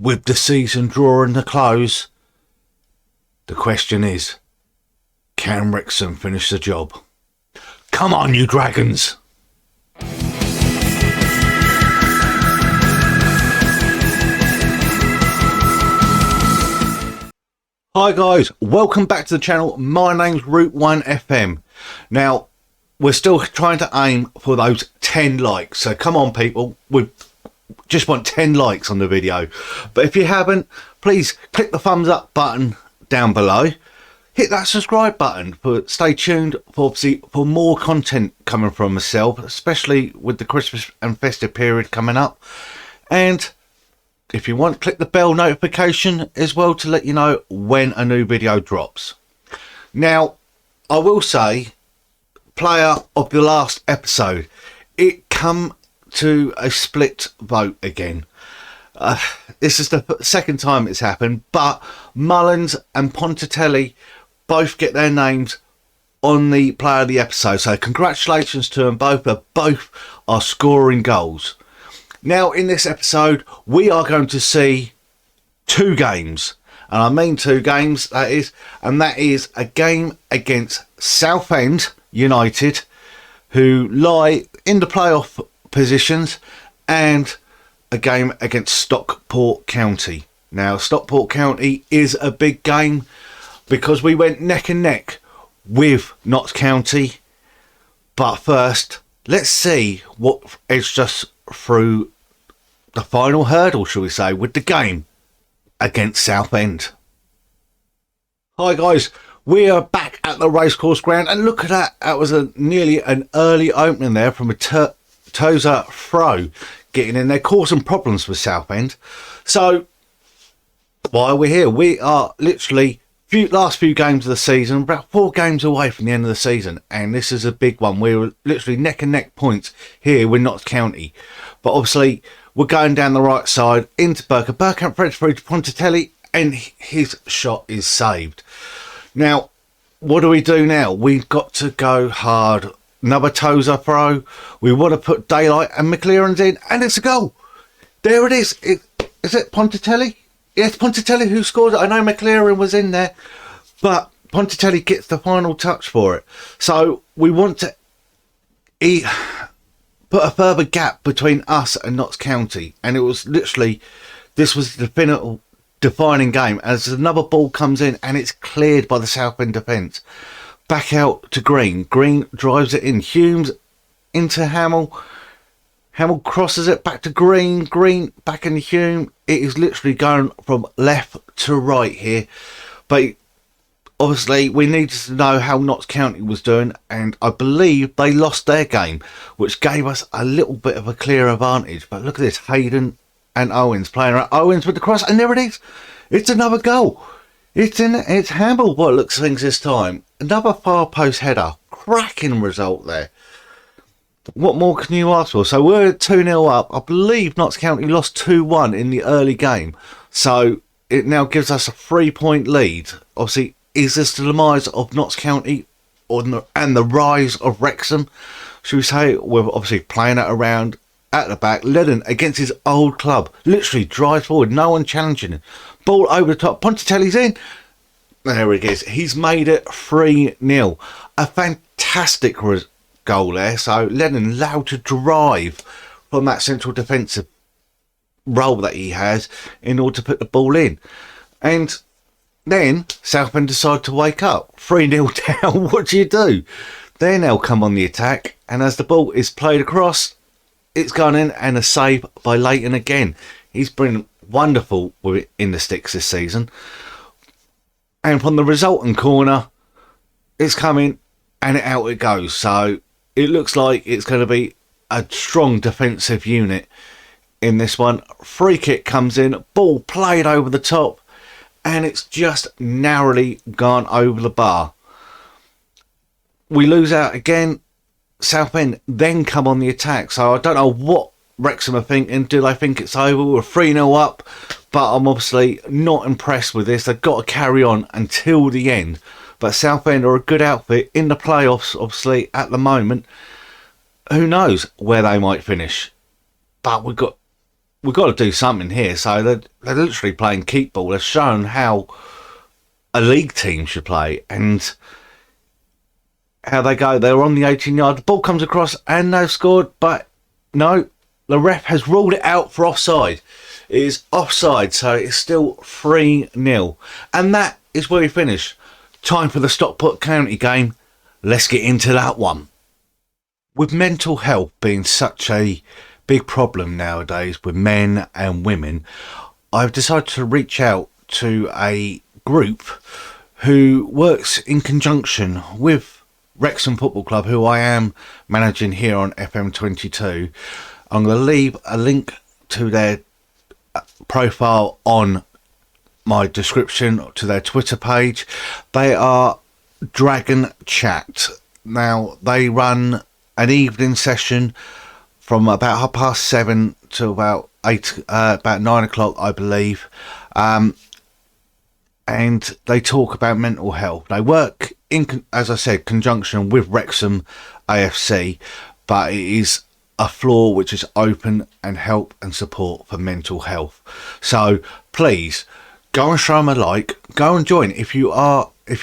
with the season drawing to close, the question is, can Wrexham finish the job? Come on, you Dragons! Hi guys, welcome back to the channel. My name's Route 1 FM. Now, we're still trying to aim for those 10 likes. So come on people, we just want 10 likes on the video. But if you haven't, please click the thumbs up button down below. Hit that subscribe button. Stay tuned for more content coming from myself, especially with the Christmas and festive period coming up. And if you want, click the bell notification as well to let you know when a new video drops. Now, I will say, player of the last episode, it come to a split vote again. This is the second time it's happened, but Mullins and Ponticelli both get their names on the player of the episode. So congratulations to them both. Both are scoring goals. Now, in this episode, we are going to see two games. And I mean two games, that is. And that is a game against Southend United, who lie in the playoff positions, and a game against Stockport County. Now, Stockport County is a big game because we went neck and neck with Notts County. But first, let's see what is just through the final hurdle, shall we say, with the game against Southend. Hi guys, we are back at the racecourse ground, and look at that, that was nearly an early opening there from a Tozer throw getting in there, causing problems with Southend. So while we're here, we are literally last few games of the season, about 4 games away from the end of the season, and this is a big one. We're literally neck and neck points here with Notts County, but obviously we're going down the right side into Bergkamp threads through to Ponticelli, and his shot is saved. Now, what do we do now? We've got to go hard. Another Tozer throw. We want to put Daylight and McLaren's in, and it's a goal. There it is. Is it Ponticelli? Yes, Ponticelli who scored it. I know McLaren was in there, but Ponticelli gets the final touch for it. So we want to put a further gap between us and Notts County, and it was literally, this was the defining game as another ball comes in and it's cleared by the Southend defence. Back out to Green. Green drives it in. Humes into Hamill. Hamill crosses it back to Green. Green back into Hume. It is literally going from left to right here. But obviously we needed to know how Notts County was doing, and I believe they lost their game, which gave us a little bit of a clear advantage. But look at this, Hayden and Owens playing around. Owens with the cross, and there it is. It's another goal. It's Hamill what looks things this time. Another far post header. Cracking result there. What more can you ask for? So we're 2-0 up. I believe Notts County lost 2-1 in the early game. So it now gives us a 3-point lead. Obviously, is this the demise of Notts County and the rise of Wrexham? Should we say we're obviously playing it around at the back. Lennon against his old club. Literally drives forward. No one challenging him. Ball over the top. Ponticelli's in. There he is. He's made it 3-0. A fantastic goal there. So Lennon allowed to drive from that central defensive role that he has in order to put the ball in. And then Southend decide to wake up. 3-0 down. What do you do? They now come on the attack, and as the ball is played across, it's gone in, and a save by Leighton again. He's been wonderful with it in the sticks this season. And from the resultant corner, it's coming and out it goes. So it looks like it's going to be a strong defensive unit in this one. Free kick comes in, ball played over the top, and it's just narrowly gone over the bar. We lose out again. Southend then come on the attack. So I don't know what Wrexham are thinking. Do they think it's over? We're 3-0 up, but I'm obviously not impressed with this. They've got to carry on until the end. But Southend are a good outfit in the playoffs, obviously, at the moment. Who knows where they might finish? But we've got we've got to do something here. So they're literally playing keep ball. They've shown how a league team should play and how they go. They're on the 18-yard. The ball comes across and they've scored, but no, the ref has ruled it out for offside. It is offside, so it's still 3-0. And that is where we finish. Time for the Stockport County game. Let's get into that one. With mental health being such a big problem nowadays with men and women, I've decided to reach out to a group who works in conjunction with Wrexham Football Club, who I am managing here on FM22. I'm going to leave a link to their profile on my description, to their Twitter page. They are Dragon Chat. Now, they run an evening session from about 7:30 to about 9 o'clock, I believe. And they talk about mental health. They work in, as I said, conjunction with Wrexham AFC, but it is a floor which is open and help and support for mental health. So please go and show them a like, go and join if you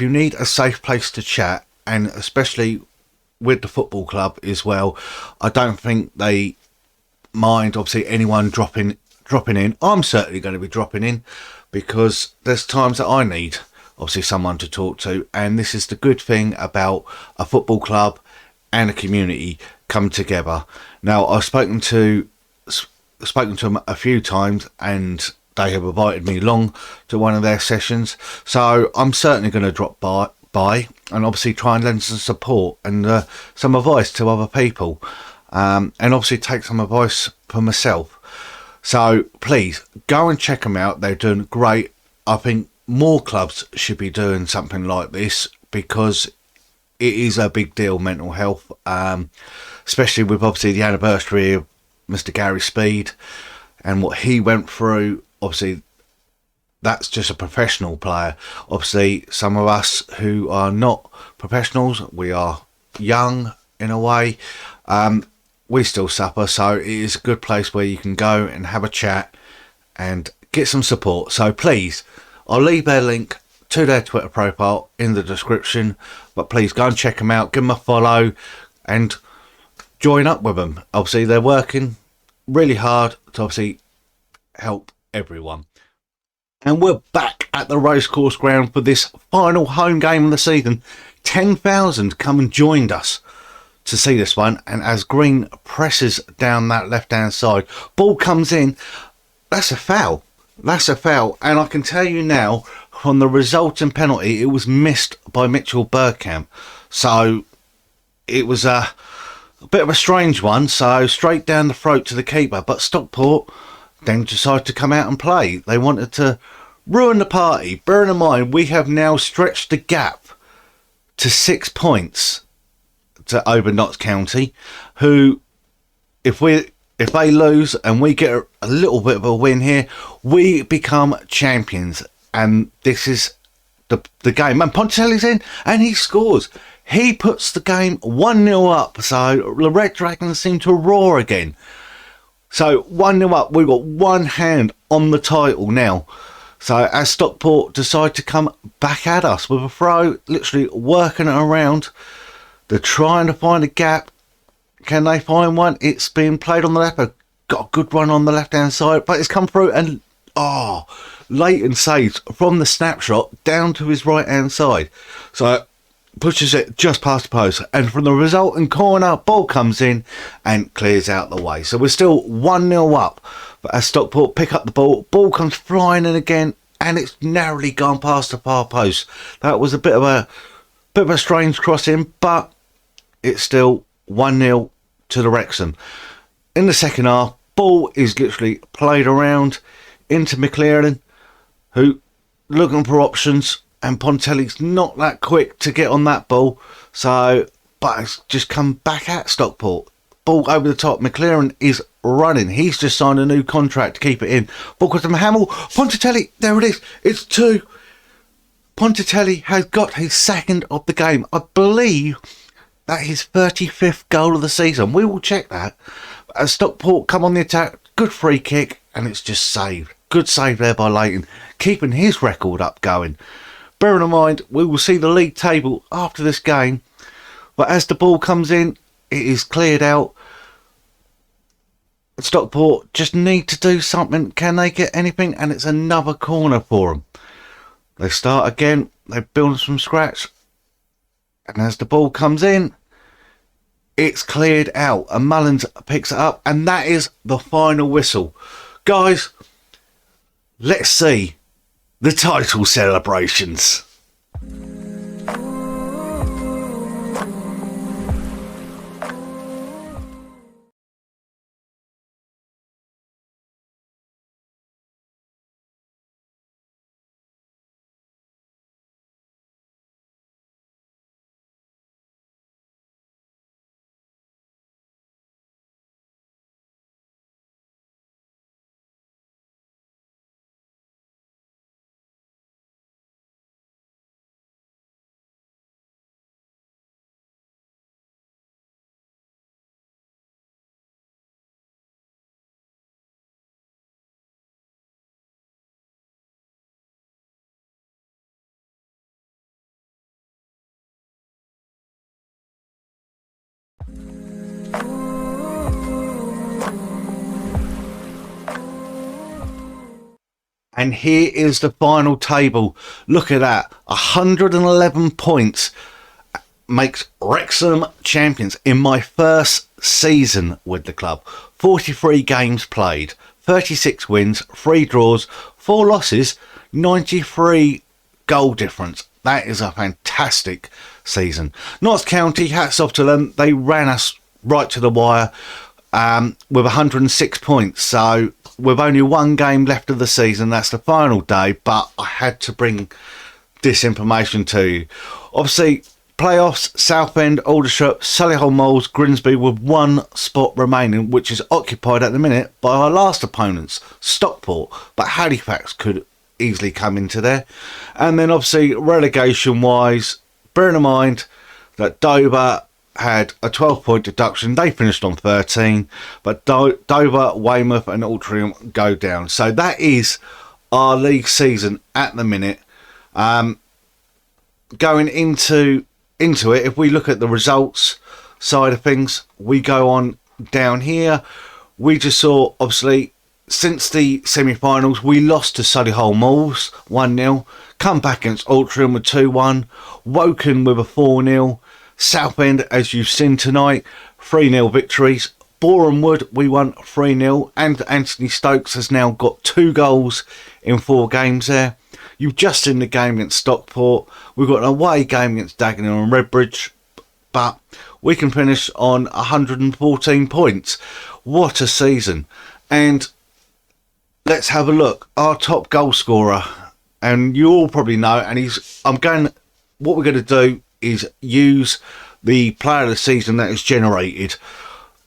need a safe place to chat, and especially with the football club as well. I don't think they mind obviously anyone dropping in. I'm certainly going to be dropping in because there's times that I need obviously someone to talk to, and this is the good thing about a football club and a community come together. Now, I've spoken to them a few times, and they have invited me along to one of their sessions. So I'm certainly going to drop by and obviously try and lend some support and some advice to other people, and obviously take some advice for myself. So please go and check them out. They're doing great. I think more clubs should be doing something like this because it is a big deal, mental health, especially with obviously the anniversary of Mr. Gary Speed and what he went through. Obviously, that's just a professional player. Obviously, some of us who are not professionals, we are young in a way, we still suffer. So it is a good place where you can go and have a chat and get some support. So please, I'll leave their link to their Twitter profile in the description, but please go and check them out, give them a follow and join up with them. Obviously, they're working really hard to obviously help everyone. And we're back at the Racecourse Ground for this final home game of the season. 10,000 come and joined us to see this one, and as Green presses down that left hand side, ball comes in. That's a foul, and I can tell you now from the resulting penalty, it was missed by Mitchell Bergkamp. So it was a bit of a strange one, so straight down the throat to the keeper. But Stockport then decided to come out and play. They wanted to ruin the party. Bearing in mind, we have now stretched the gap to 6 points to over Notts County, who, if they lose and we get a little bit of a win here, we become champions. And this is the game. And Pontelli's in and he scores. He puts the game 1-0 up. So the Red Dragons seem to roar again. So 1-0 up. We've got one hand on the title now. So as Stockport decide to come back at us with a throw, literally working it around. They're trying to find a gap. Can they find one? It's being played on the left. They've got a good run on the left-hand side, but it's come through and, Leighton saves from the snapshot down to his right-hand side. So pushes it just past the post. And from the resulting corner, ball comes in and clears out the way. So we're still 1-0 up. But as Stockport pick up the ball comes flying in again, and it's narrowly gone past the far post. That was a bit of a strange crossing, but it's still 1-0 to the Wrexham. In the second half, ball is literally played around into McLaren, who looking for options, and Pontelli's not that quick to get on that ball. So, but it's just come back at Stockport. Ball over the top. McLaren is running. He's just signed a new contract to keep it in. Ball comes from Hamill. Pontelli, there it is. It's 2. Pontelli has got his second of the game. I believe that is his 35th goal of the season. We will check that. As Stockport come on the attack, good free kick, and it's just saved. Good save there by Leighton, keeping his record up going. Bearing in mind, we will see the league table after this game, but as the ball comes in, it is cleared out. Stockport just need to do something. Can they get anything? And it's another corner for them. They start again. They build from scratch. And as the ball comes in, it's cleared out. And Mullins picks it up. And that is the final whistle. Guys, let's see the title celebrations. And here is the final table. Look at that. 111 points makes Wrexham champions in my first season with the club. 43 games played, 36 wins, 3 draws, 4 losses, 93 goal difference. That is a fantastic season. Notts County, hats off to them. They ran us right to the wire with 106 points. So with only 1 game left of the season, that's the final day, but I had to bring this information to you. Obviously, playoffs, Southend, Aldershot, Solihull Moles, Grimsby with 1 spot remaining, which is occupied at the minute by our last opponents, Stockport, but Halifax could easily come into there. And then obviously relegation-wise, bearing in mind that Dover had a 12-point deduction. They finished on 13, but Dover, Weymouth and Altrincham go down. So that is our league season at the minute. Going into it, if we look at the results side of things, we go on down here. We just saw, obviously, since the semi-finals, we lost to Solihull Moles 1-0. Come back against Altrincham with 2-1. Woking with a 4-0. Southend, as you've seen tonight, 3-0 victories. Boreham Wood, we won 3-0. And Anthony Stokes has now got 2 goals in 4 games there. You've just seen the game against Stockport. We've got an away game against Dagenham and Redbridge. But we can finish on 114 points. What a season. And let's have a look. Our top goal scorer. And you all probably know. And what we're going to do is use the player of the season that is generated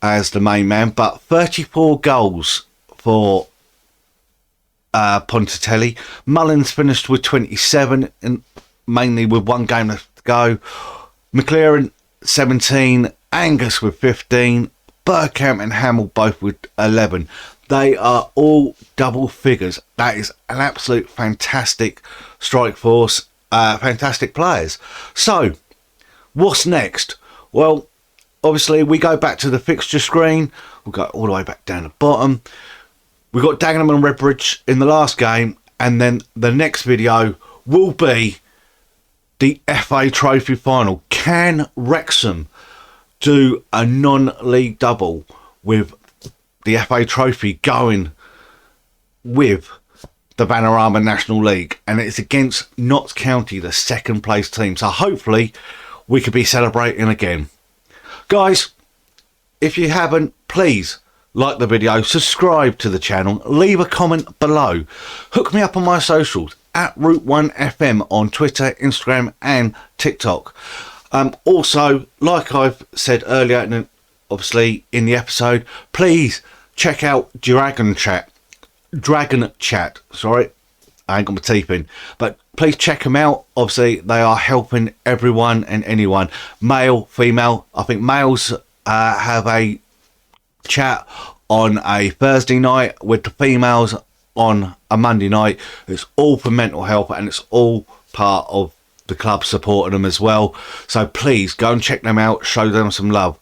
as the main man, but 34 goals for Pontelli. Mullins finished with 27, and mainly with 1 game left to go. McLaren 17, Angus with 15, Burkamp and Hamill both with 11. They are all double figures. That is an absolute fantastic strike force. Fantastic players. So, what's next? Well, obviously, we go back to the fixture screen. We'll go all the way back down the bottom. We've got Dagenham and Redbridge in the last game. And then the next video will be the FA Trophy final. Can Wrexham do a non-league double with the FA Trophy going with the Vanarama National League? And it's against Notts County, the 2nd place team. So hopefully we could be celebrating again. Guys, if you haven't, please like the video, subscribe to the channel, leave a comment below. Hook me up on my socials at Route1FM on Twitter, Instagram and TikTok. Also, like I've said earlier, and obviously in the episode, please check out Dragon Chat. Sorry, I ain't got my teeth in, but please check them out. Obviously, they are helping everyone and anyone, male, female. I think males have a chat on a Thursday night with the females on a Monday night. It's all for mental health, and it's all part of the club supporting them as well. So please go and check them out, show them some love.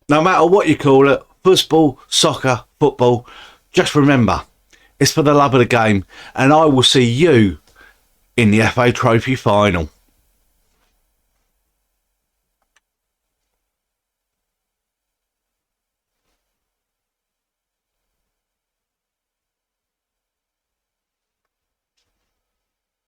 No matter what you call it, football, soccer, football, just remember, it's for the love of the game, and I will see you in the FA Trophy final.